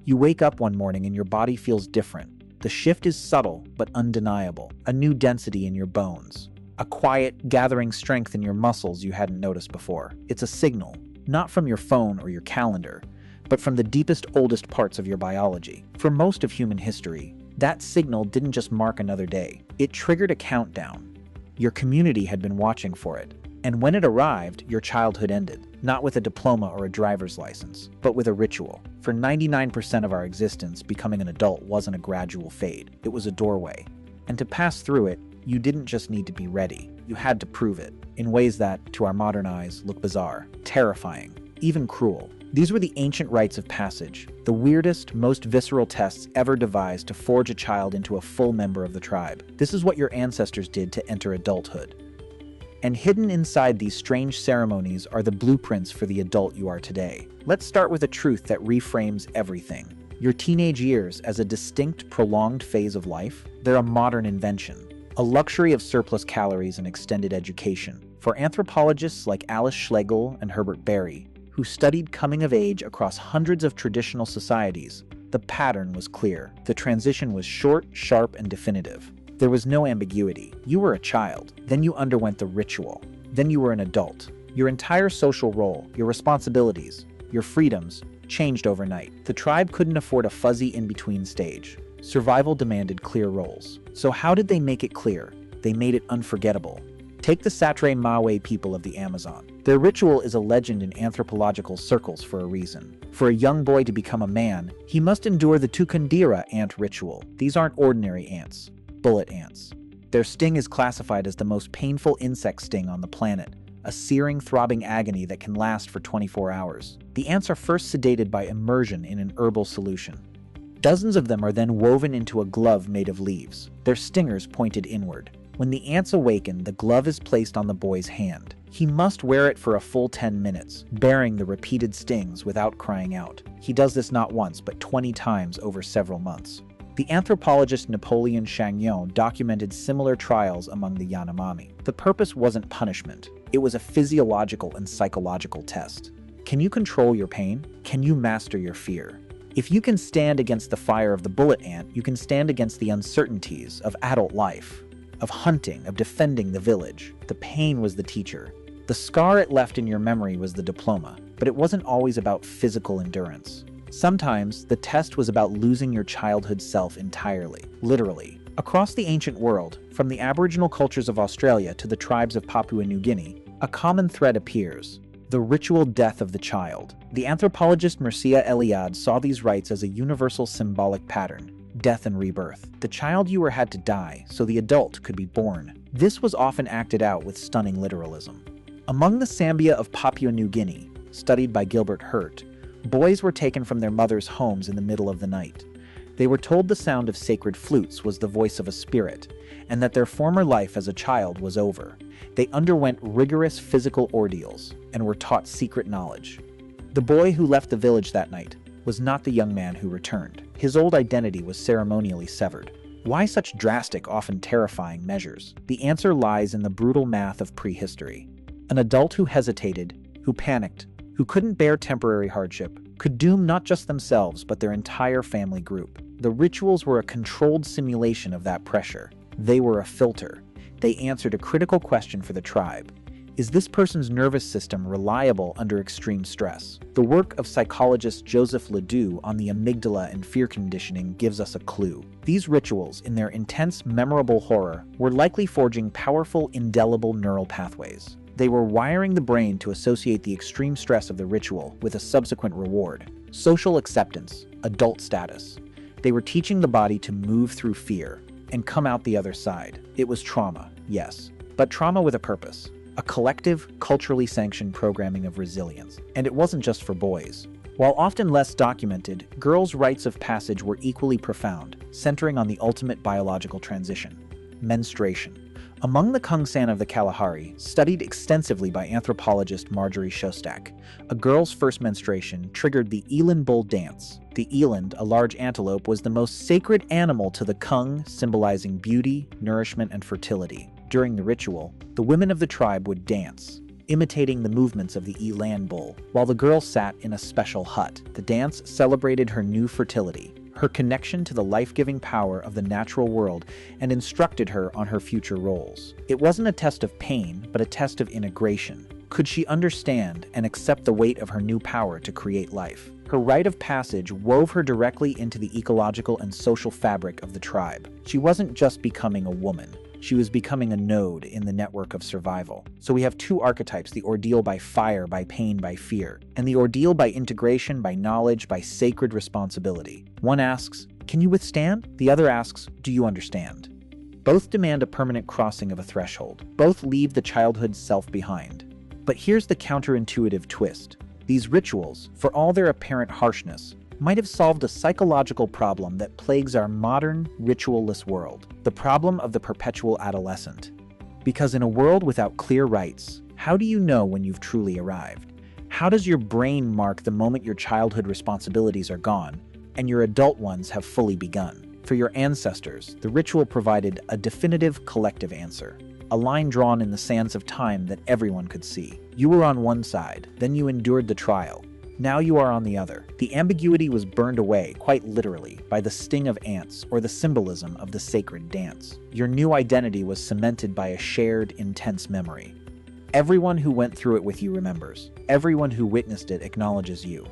You wake up one morning and your body feels different. The shift is subtle but undeniable. A new density in your bones. A quiet, gathering strength in your muscles you hadn't noticed before. It's a signal, not from your phone or your calendar, but from the deepest, oldest parts of your biology. For most of human history, that signal didn't just mark another day. It triggered a countdown. Your community had been watching for it. And when it arrived, your childhood ended. Not with a diploma or a driver's license, but with a ritual. For 99% of our existence, becoming an adult wasn't a gradual fade. It was a doorway. And to pass through it, you didn't just need to be ready. You had to prove it, in ways that, to our modern eyes, look bizarre, terrifying, even cruel. These were the ancient rites of passage, the weirdest, most visceral tests ever devised to forge a child into a full member of the tribe. This is what your ancestors did to enter adulthood. And hidden inside these strange ceremonies are the blueprints for the adult you are today. Let's start with a truth that reframes everything. Your teenage years as a distinct, prolonged phase of life, they're a modern invention. A luxury of surplus calories and extended education. For anthropologists like Alice Schlegel and Herbert Berry, who studied coming of age across hundreds of traditional societies, the pattern was clear. The transition was short, sharp, and definitive. There was no ambiguity. You were a child, then you underwent the ritual, then you were an adult. Your entire social role, your responsibilities, your freedoms changed overnight. The tribe couldn't afford a fuzzy in-between stage. Survival demanded clear roles. So how did they make it clear? They made it unforgettable. Take the sateré-mawé people of the Amazon. Their ritual is a legend in anthropological circles for a reason. For a young boy to become a man, he must endure the tukandira ant ritual. These aren't ordinary ants. Bullet ants. Their sting is classified as the most painful insect sting on the planet, a searing, throbbing agony that can last for 24 hours. The ants are first sedated by immersion in an herbal solution. Dozens of them are then woven into a glove made of leaves, their stingers pointed inward. When the ants awaken, the glove is placed on the boy's hand. He must wear it for a full 10 minutes, bearing the repeated stings without crying out. He does this not once, but 20 times over several months. The anthropologist Napoleon Chagnon documented similar trials among the Yanomami. The purpose wasn't punishment. It was a physiological and psychological test. Can you control your pain? Can you master your fear? If you can stand against the fire of the bullet ant, you can stand against the uncertainties of adult life, of hunting, of defending the village. The pain was the teacher. The scar it left in your memory was the diploma, but it wasn't always about physical endurance. Sometimes, the test was about losing your childhood self entirely, literally. Across the ancient world, from the Aboriginal cultures of Australia to the tribes of Papua New Guinea, a common thread appears: the ritual death of the child. The anthropologist Mircea Eliade saw these rites as a universal symbolic pattern: death and rebirth. The child you were had to die, so the adult could be born. This was often acted out with stunning literalism. Among the Sambia of Papua New Guinea, studied by Gilbert Hurt, boys were taken from their mothers' homes in the middle of the night. They were told the sound of sacred flutes was the voice of a spirit, and that their former life as a child was over. They underwent rigorous physical ordeals, and were taught secret knowledge. The boy who left the village that night was not the young man who returned. His old identity was ceremonially severed. Why such drastic, often terrifying measures? The answer lies in the brutal math of prehistory. An adult who hesitated, who panicked, who couldn't bear temporary hardship, could doom not just themselves but their entire family group. The rituals were a controlled simulation of that pressure. They were a filter. They answered a critical question for the tribe. Is this person's nervous system reliable under extreme stress? The work of psychologist Joseph Ledoux on the amygdala and fear conditioning gives us a clue. These rituals, in their intense, memorable horror, were likely forging powerful, indelible neural pathways. They were wiring the brain to associate the extreme stress of the ritual with a subsequent reward: social acceptance, adult status. They were teaching the body to move through fear and come out the other side. It was trauma, yes, but trauma with a purpose. A collective, culturally sanctioned programming of resilience. And it wasn't just for boys. While often less documented, girls' rites of passage were equally profound, centering on the ultimate biological transition: menstruation. Among the Kungsan of the Kalahari, studied extensively by anthropologist Marjorie Shostak, a girl's first menstruation triggered the eland bull dance. The eland, a large antelope, was the most sacred animal to the Kung, symbolizing beauty, nourishment, and fertility. During the ritual, the women of the tribe would dance. imitating the movements of the eland bull, while the girl sat in a special hut. The dance celebrated her new fertility, her connection to the life-giving power of the natural world, and instructed her on her future roles. It wasn't a test of pain, but a test of integration. Could she understand and accept the weight of her new power to create life? Her rite of passage wove her directly into the ecological and social fabric of the tribe. She wasn't just becoming a woman. She was becoming a node in the network of survival. So we have two archetypes: the ordeal by fire, by pain, by fear, and the ordeal by integration, by knowledge, by sacred responsibility. One asks, can you withstand? The other asks, do you understand? Both demand a permanent crossing of a threshold. Both leave the childhood self behind. But here's the counterintuitive twist. These rituals, for all their apparent harshness, might have solved a psychological problem that plagues our modern, ritualless world, the problem of the perpetual adolescent. Because in a world without clear rites, how do you know when you've truly arrived? How does your brain mark the moment your childhood responsibilities are gone and your adult ones have fully begun? For your ancestors, the ritual provided a definitive collective answer, a line drawn in the sands of time that everyone could see. You were on one side, then you endured the trial. Now you are on the other. The ambiguity was burned away, quite literally, by the sting of ants or the symbolism of the sacred dance. Your new identity was cemented by a shared, intense memory. Everyone who went through it with you remembers. Everyone who witnessed it acknowledges you.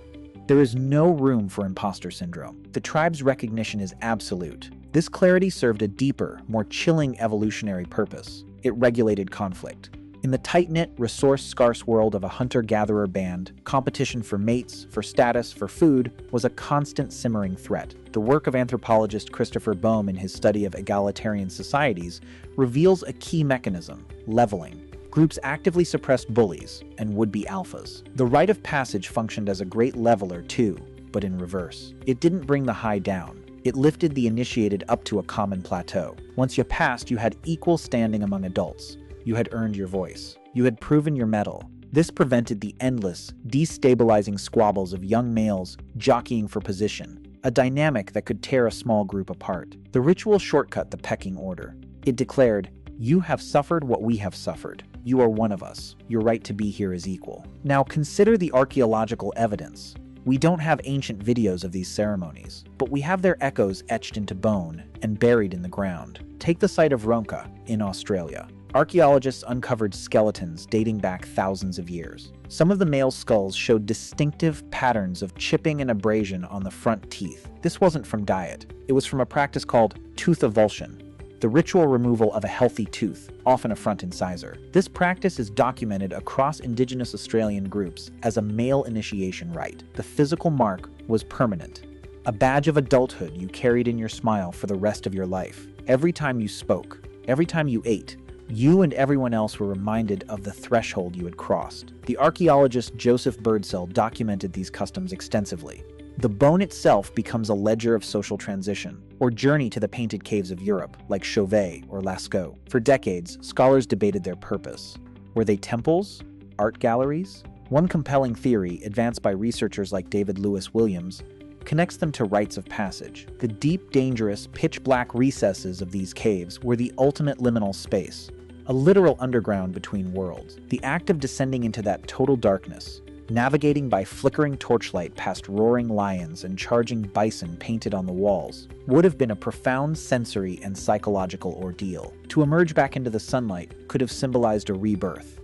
There is no room for imposter syndrome. The tribe's recognition is absolute. This clarity served a deeper, more chilling evolutionary purpose. It regulated conflict. In the tight-knit, resource-scarce world of a hunter-gatherer band, competition for mates, for status, for food was a constant simmering threat. The work of anthropologist Christopher Boehm in his study of egalitarian societies reveals a key mechanism: leveling. Groups actively suppressed bullies and would-be alphas. The rite of passage functioned as a great leveler too, but in reverse. It didn't bring the high down. It lifted the initiated up to a common plateau. Once you passed, you had equal standing among adults. You had earned your voice. You had proven your mettle. This prevented the endless, destabilizing squabbles of young males jockeying for position, a dynamic that could tear a small group apart. The ritual shortcut the pecking order. It declared, you have suffered what we have suffered. You are one of us. Your right to be here is equal. Now consider the archaeological evidence. We don't have ancient videos of these ceremonies, but we have their echoes etched into bone and buried in the ground. Take the site of Ronka in Australia. Archaeologists uncovered skeletons dating back thousands of years. Some of the male skulls showed distinctive patterns of chipping and abrasion on the front teeth. This wasn't from diet. It was from a practice called tooth avulsion, the ritual removal of a healthy tooth, often a front incisor. This practice is documented across Indigenous Australian groups as a male initiation rite. The physical mark was permanent, a badge of adulthood you carried in your smile for the rest of your life. Every time you spoke, every time you ate, you and everyone else were reminded of the threshold you had crossed. The archaeologist Joseph Birdsell documented these customs extensively. The bone itself becomes a ledger of social transition, or journey to the painted caves of Europe, like Chauvet or Lascaux. For decades, scholars debated their purpose. Were they temples? Art galleries? One compelling theory, advanced by researchers like David Lewis Williams, connects them to rites of passage. The deep, dangerous, pitch-black recesses of these caves were the ultimate liminal space, a literal underground between worlds. The act of descending into that total darkness, navigating by flickering torchlight past roaring lions and charging bison painted on the walls, would have been a profound sensory and psychological ordeal. To emerge back into the sunlight could have symbolized a rebirth.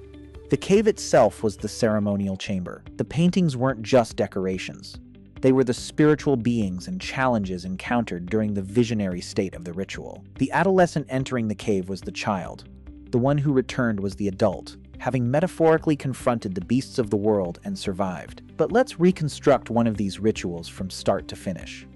The cave itself was the ceremonial chamber. The paintings weren't just decorations. They were the spiritual beings and challenges encountered during the visionary state of the ritual. The adolescent entering the cave was the child. The one who returned was the adult, having metaphorically confronted the beasts of the world and survived. But let's reconstruct one of these rituals from start to finish.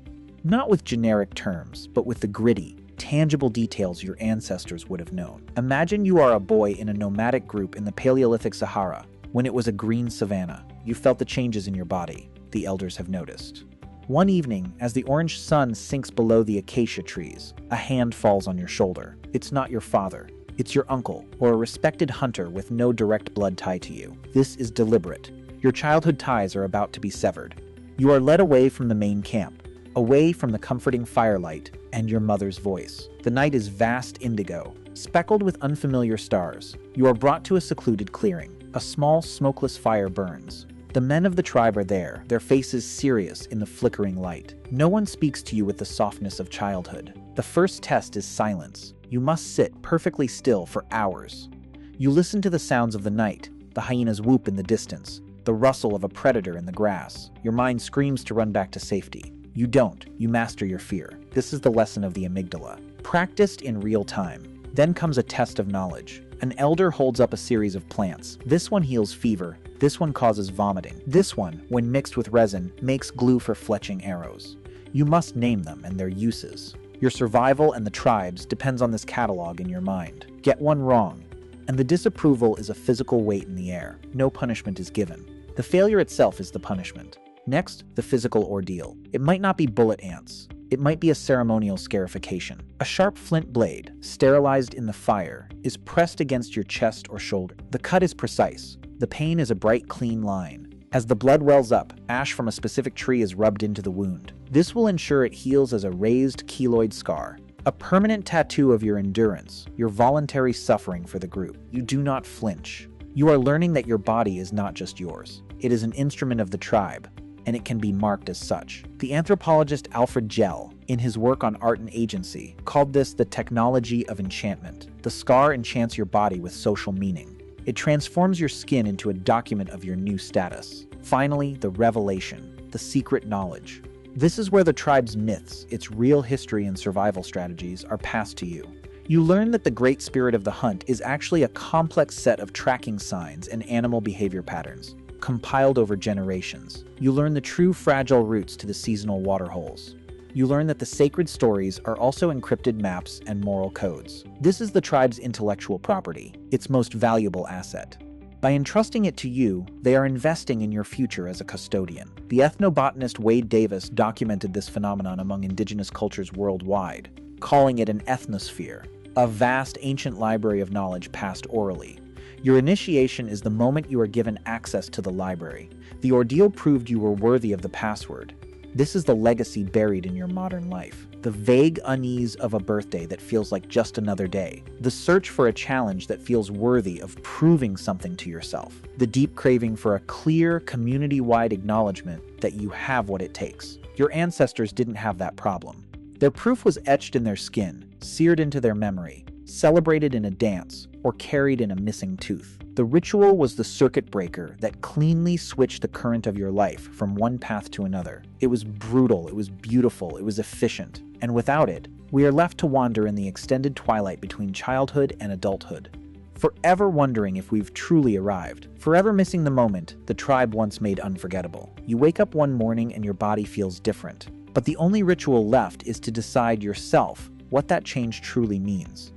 Not with generic terms, but with the gritty, tangible details your ancestors would have known. Imagine you are a boy in a nomadic group in the Paleolithic Sahara, when it was a green savanna. You felt the changes in your body, the elders have noticed. One evening, as the orange sun sinks below the acacia trees, a hand falls on your shoulder. It's not your father. It's your uncle, or a respected hunter with no direct blood tie to you. This is deliberate. Your childhood ties are about to be severed. You are led away from the main camp, away from the comforting firelight and your mother's voice. The night is vast indigo, speckled with unfamiliar stars. You are brought to a secluded clearing. A small, smokeless fire burns. The men of the tribe are there, their faces serious in the flickering light. No one speaks to you with the softness of childhood. The first test is silence. You must sit perfectly still for hours. You listen to the sounds of the night, the hyena's whoop in the distance, the rustle of a predator in the grass. Your mind screams to run back to safety. You don't. You master your fear. This is the lesson of the amygdala. Practiced in real time. Then comes a test of knowledge. An elder holds up a series of plants. This one heals fever. This one causes vomiting. This one, when mixed with resin, makes glue for fletching arrows. You must name them and their uses. Your survival and the tribe's depends on this catalog in your mind. Get one wrong, and the disapproval is a physical weight in the air. No punishment is given. The failure itself is the punishment. Next, the physical ordeal. It might not be bullet ants. It might be a ceremonial scarification. A sharp flint blade, sterilized in the fire, is pressed against your chest or shoulder. The cut is precise. The pain is a bright, clean line. As the blood wells up, ash from a specific tree is rubbed into the wound. This will ensure it heals as a raised keloid scar. A permanent tattoo of your endurance, your voluntary suffering for the group. You do not flinch. You are learning that your body is not just yours. It is an instrument of the tribe, and it can be marked as such. The anthropologist Alfred Gell, in his work on art and agency, called this the technology of enchantment. The scar enchants your body with social meaning. It transforms your skin into a document of your new status. Finally, the revelation, the secret knowledge. This is where the tribe's myths, its real history and survival strategies, are passed to you. You learn that the great spirit of the hunt is actually a complex set of tracking signs and animal behavior patterns, compiled over generations. You learn the true fragile roots to the seasonal waterholes. You learn that the sacred stories are also encrypted maps and moral codes. This is the tribe's intellectual property, its most valuable asset. By entrusting it to you, they are investing in your future as a custodian. The ethnobotanist Wade Davis documented this phenomenon among indigenous cultures worldwide, calling it an ethnosphere, a vast ancient library of knowledge passed orally. Your initiation is the moment you are given access to the library. The ordeal proved you were worthy of the password. This is the legacy buried in your modern life. The vague unease of a birthday that feels like just another day. The search for a challenge that feels worthy of proving something to yourself. The deep craving for a clear, community-wide acknowledgement that you have what it takes. Your ancestors didn't have that problem. Their proof was etched in their skin, seared into their memory, celebrated in a dance, or carried in a missing tooth. The ritual was the circuit breaker that cleanly switched the current of your life from one path to another. It was brutal, it was beautiful, it was efficient, and without it, we are left to wander in the extended twilight between childhood and adulthood, forever wondering if we've truly arrived, forever missing the moment the tribe once made unforgettable. You wake up one morning and your body feels different, but the only ritual left is to decide yourself what that change truly means.